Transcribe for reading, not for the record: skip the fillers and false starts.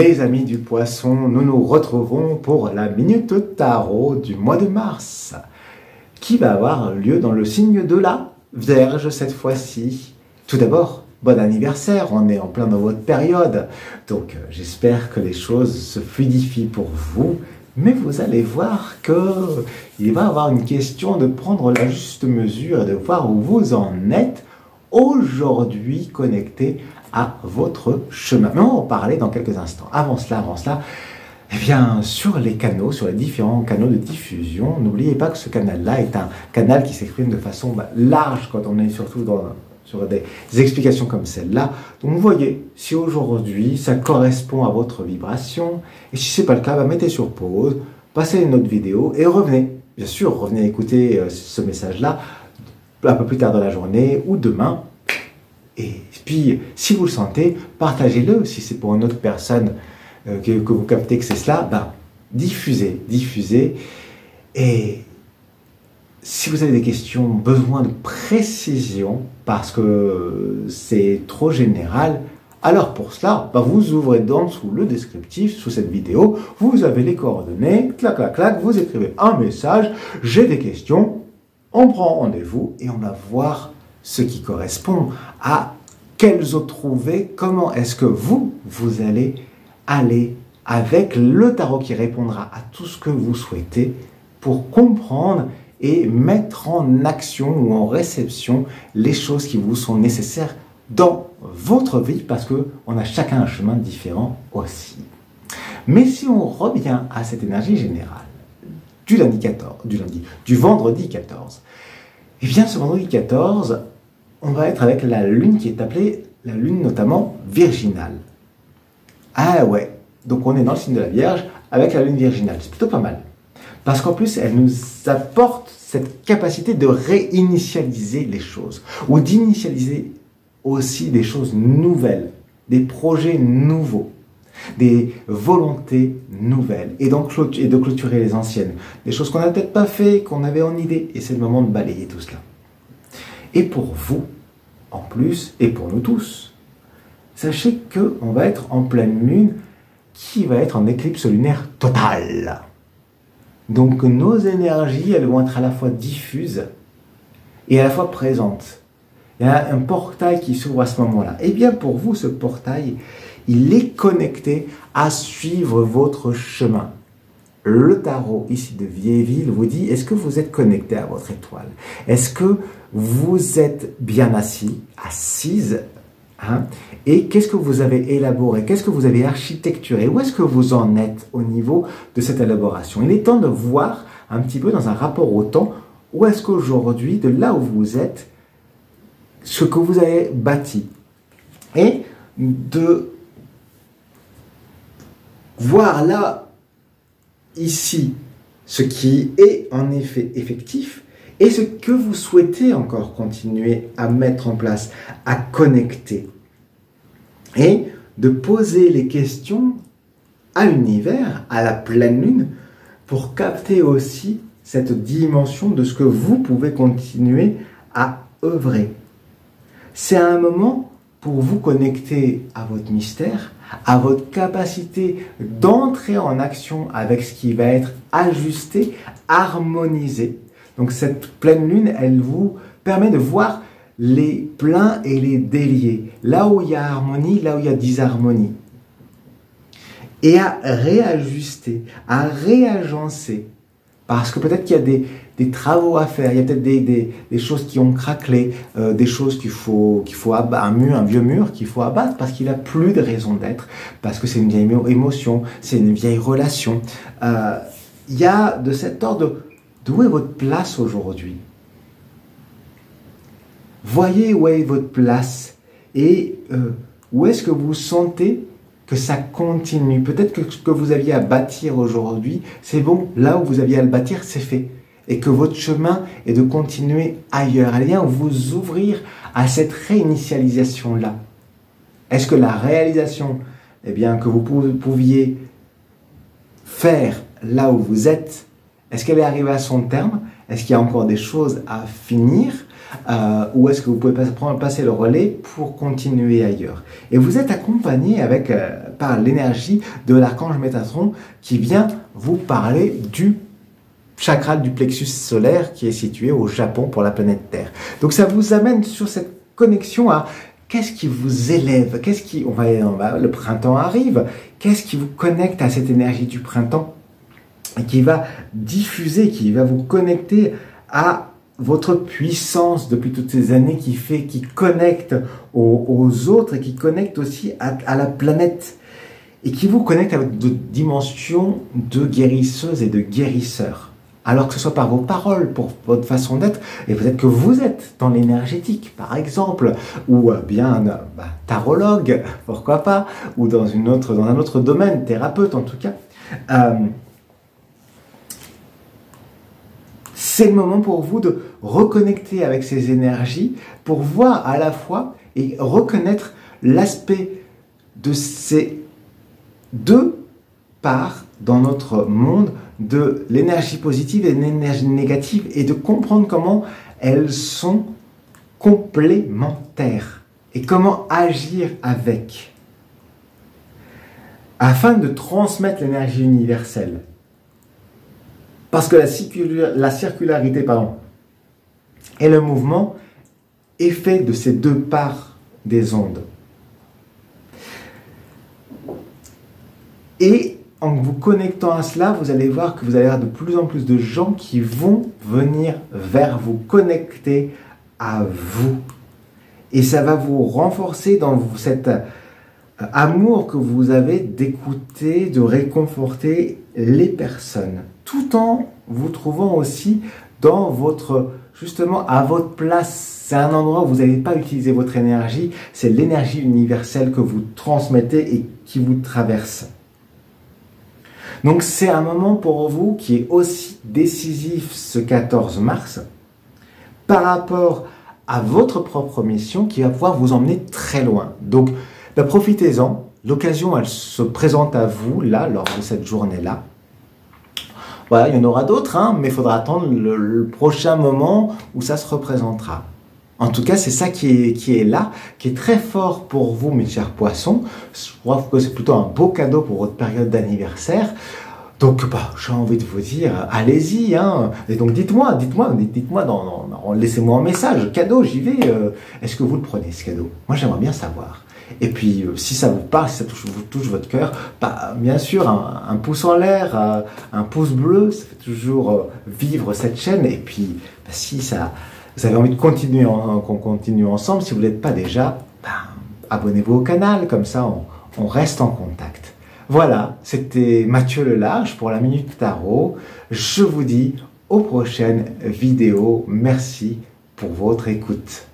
Les amis du poisson, nous nous retrouvons pour la Minute Tarot du mois de mars, qui va avoir lieu dans le signe de la Vierge cette fois-ci. Tout d'abord, bon anniversaire, on est en plein dans votre période, donc j'espère que les choses se fluidifient pour vous, mais vous allez voir qu'il va y avoir une question de prendre la juste mesure et de voir où vous en êtes aujourd'hui connecté à votre chemin. Mais on va en parler dans quelques instants. Avant cela, eh bien, sur les canaux, sur les différents canaux de diffusion, n'oubliez pas que ce canal-là est un canal qui s'exprime de façon large quand on est surtout sur des explications comme celle-là. Donc, vous voyez, si aujourd'hui ça correspond à votre vibration, et si ce n'est pas le cas, mettez sur pause, passez une autre vidéo et revenez. Bien sûr, revenez écouter ce message-là un peu plus tard dans la journée ou demain. Et puis, si vous le sentez, partagez-le. Si c'est pour une autre personne que vous captez que c'est cela, diffusez. Et si vous avez des questions, besoin de précision, parce que c'est trop général, alors pour cela, vous ouvrez sous le descriptif, sous cette vidéo, vous avez les coordonnées, clac, clac, clac, vous écrivez un message, j'ai des questions, on prend rendez-vous et on va voir ce qui correspond à quels autres trouver, comment est-ce que vous allez aller avec le tarot qui répondra à tout ce que vous souhaitez pour comprendre et mettre en action ou en réception les choses qui vous sont nécessaires dans votre vie, parce qu'on a chacun un chemin différent aussi. Mais si on revient à cette énergie générale du vendredi 14, et bien ce vendredi 14, on va être avec la lune qui est appelée la lune notamment virginale. Ah ouais, donc on est dans le signe de la Vierge avec la lune virginale, c'est plutôt pas mal. Parce qu'en plus, elle nous apporte cette capacité de réinitialiser les choses, ou d'initialiser aussi des choses nouvelles, des projets nouveaux, des volontés nouvelles, et de clôturer les anciennes, des choses qu'on n'a peut-être pas fait, qu'on avait en idée, et c'est le moment de balayer tout cela. Et pour vous, en plus, et pour nous tous, sachez qu'on va être en pleine lune qui va être en éclipse lunaire totale. Donc nos énergies, elles vont être à la fois diffuses et à la fois présentes. Il y a un portail qui s'ouvre à ce moment-là. Et bien pour vous, ce portail, il est connecté à suivre votre chemin. Le tarot ici de Vieilleville vous dit, est-ce que vous êtes connecté à votre étoile? Est-ce que vous êtes bien assise et qu'est-ce que vous avez élaboré? Qu'est-ce que vous avez architecturé? Où est-ce que vous en êtes au niveau de cette élaboration? Il est temps de voir un petit peu dans un rapport au temps, où est-ce qu'aujourd'hui, de là où vous êtes, ce que vous avez bâti. Et de voir là, ici, ce qui est en effet effectif et ce que vous souhaitez encore continuer à mettre en place, à connecter. Et de poser les questions à l'univers, à la pleine lune, pour capter aussi cette dimension de ce que vous pouvez continuer à œuvrer. C'est un moment pour vous connecter à votre mystère, à votre capacité d'entrer en action avec ce qui va être ajusté, harmonisé. Donc cette pleine lune, elle vous permet de voir les pleins et les déliés, là où il y a harmonie, là où il y a disharmonie. Et à réajuster, à réagencer. Parce que peut-être qu'il y a des travaux à faire, il y a peut-être des choses qui ont craquelé, des choses qu'il faut abattre, un vieux mur qu'il faut abattre parce qu'il n'a plus de raison d'être, parce que c'est une vieille émotion, c'est une vieille relation. Il y a de cet ordre d'où est votre place aujourd'hui. Voyez où est votre place et où est-ce que vous sentez que ça continue. Peut-être que ce que vous aviez à bâtir aujourd'hui, c'est bon, là où vous aviez à le bâtir, c'est fait. Et que votre chemin est de continuer ailleurs. Allez bien vous ouvrir à cette réinitialisation-là. Est-ce que la réalisation que vous pouviez faire là où vous êtes, est-ce qu'elle est arrivée à son terme? Est-ce qu'il y a encore des choses à finir? Ou est-ce que vous pouvez passer le relais pour continuer ailleurs? Et vous êtes accompagné avec par l'énergie de l'archange Métatron qui vient vous parler du chakra du plexus solaire qui est situé au Japon pour la planète Terre. Donc ça vous amène sur cette connexion à qu'est-ce qui vous élève, le printemps arrive, qu'est-ce qui vous connecte à cette énergie du printemps et qui va diffuser, qui va vous connecter à votre puissance depuis toutes ces années qui connecte aux autres et qui connecte aussi à la planète et qui vous connecte à votre dimension de guérisseuse et de guérisseur. Alors que ce soit par vos paroles, pour votre façon d'être, et peut-être que vous êtes dans l'énergétique, par exemple, ou bien tarologue, pourquoi pas, ou dans un autre domaine, thérapeute en tout cas. C'est le moment pour vous de reconnecter avec ces énergies, pour voir à la fois et reconnaître l'aspect de ces deux parts dans notre monde, de l'énergie positive et de l'énergie négative, et de comprendre comment elles sont complémentaires et comment agir avec, afin de transmettre l'énergie universelle. Parce que la circularité et le mouvement est fait de ces deux parts des ondes. Et en vous connectant à cela, vous allez voir que vous allez avoir de plus en plus de gens qui vont venir vers vous, connecter à vous. Et ça va vous renforcer dans cet amour que vous avez d'écouter, de réconforter les personnes, tout en vous trouvant aussi justement à votre place. C'est un endroit où vous n'allez pas utiliser votre énergie, c'est l'énergie universelle que vous transmettez et qui vous traverse. Donc c'est un moment pour vous qui est aussi décisif ce 14 mars par rapport à votre propre mission qui va pouvoir vous emmener très loin. Donc profitez-en, l'occasion elle se présente à vous là lors de cette journée-là. Voilà, il y en aura d'autres, mais il faudra attendre le prochain moment où ça se représentera. En tout cas, c'est ça qui est là, qui est très fort pour vous, mes chers poissons. Je crois que c'est plutôt un beau cadeau pour votre période d'anniversaire. Donc, j'ai envie de vous dire, allez-y. Et donc, dites-moi, laissez-moi un message. Cadeau, j'y vais. Est-ce que vous le prenez, ce cadeau? Moi, j'aimerais bien savoir. Et puis, si ça vous parle, si ça vous touche votre cœur, bien sûr, un pouce en l'air, un pouce bleu, ça fait toujours vivre cette chaîne. Et puis, si vous avez envie de continuer, qu'on continue ensemble, si vous ne l'êtes pas déjà, abonnez-vous au canal, comme ça on reste en contact. Voilà, c'était Mathieu Lelarge pour la Minute Tarot. Je vous dis aux prochaines vidéos. Merci pour votre écoute.